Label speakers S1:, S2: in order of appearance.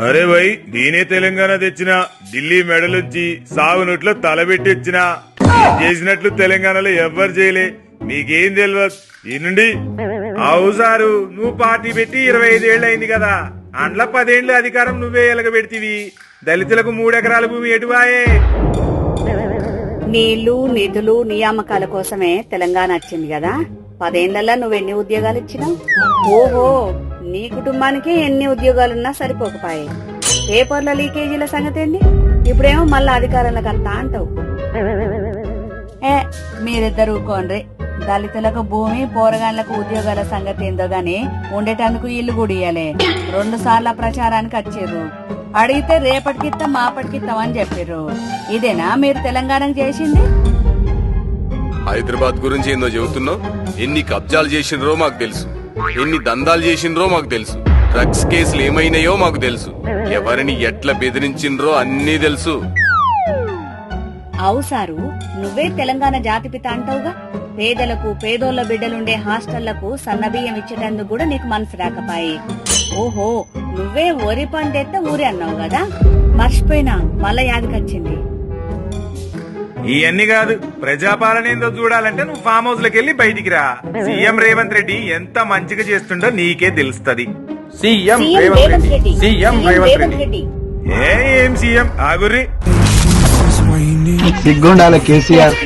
S1: అరే భయ్, నేనే తెలంగాణ తెచ్చిన ఢిల్లీ మెడలుంచి సాగునట్లు తలబెట్టి వచ్చిన చేసినట్లు తెలంగాణలో ఎవ్వరు చేయలే. నీకేం తెలియదు ఈ నుండి. అవు సారు, నువ్వు పార్టీ పెట్టి 25 ఏళ్ళు అయింది కదా, అండ్ల 10 ఏళ్ళు అధికారం నువ్వే ఎలగబెడితివి. దళితులకు 3 ఎకరాల భూమి ఎటువాయే?
S2: నీళ్లు నిధులు నియామకాల కోసమే తెలంగాణ వచ్చింది కదా. 10 ఏళ్లలో నువ్వెన్ని ఉద్యోగాలు ఇచ్చినావు? ఓహో, నీ కుటుంబానికి ఎన్ని ఉద్యోగాలున్నా సరిపోకపోయాయి. పేపర్ల లీకేజీల సంగతి ఏంది? ఇప్పుడేమో మళ్ళా అధికారంలోకి అంతా అంటావు. మీరిద్దరు ఊకోండ్రి. దళితులకు భూమి, పోరగాళ్లకు ఉద్యోగాల సంగతి ఏందో గాని ఉండేటందుకు ఇల్లు కూడా ఇయ్యలే. 2 సార్ల ప్రచారానికి వచ్చిర్రు. అడిగితే రేపటికిత్తాం మాపటికిత్తాం అని చెప్పిర్రు. ఇదేనా మీరు తెలంగాణకు చేసింది?
S3: హైదరాబాద్ గురించి ఏందో చెబుతున్నావు. ఎన్ని కబ్జాలు చేసినరో మాకు తెలుసు, ఎన్ని దందాలు చేసినరో మాకు తెలుసు, డ్రగ్స్ కేసులు ఏమైనాయో మాకు తెలుసు, ఎవరిని ఎట్లా బెదిరించినరో అన్నీ తెలుసు.
S2: అవు సారు, నువ్వే తెలంగాణ జాతిపిత అంటావుగా. పేదలకు, పేదోళ్ల బిడ్డలుండే హాస్టళ్లకు సన్నబియ్యం ఇచ్చేటందుకు కూడా నీకు మనసు రాకపాయి. ఓహో, నువ్వే వరి పంటెత్త ఊరి అన్నావు కదా, మర్చిపోయినా మళ్ళా యాదకొచ్చింది.
S1: ఇవన్నీ కాదు, ప్రజాపాలన ఏందో చూడాలంటే నువ్వు ఫామ్ హౌస్ లకి వెళ్ళి బయటికి రా. సీఎం రేవంత్ రెడ్డి ఎంత మంచిగా చేస్తుండో నీకే తెలుస్తది.
S2: సీఎం రేవంత్ రెడ్డి
S1: ఏం సీఎం ఆగుర్రి.
S4: సిగ్గుండాలి కేసీఆర్.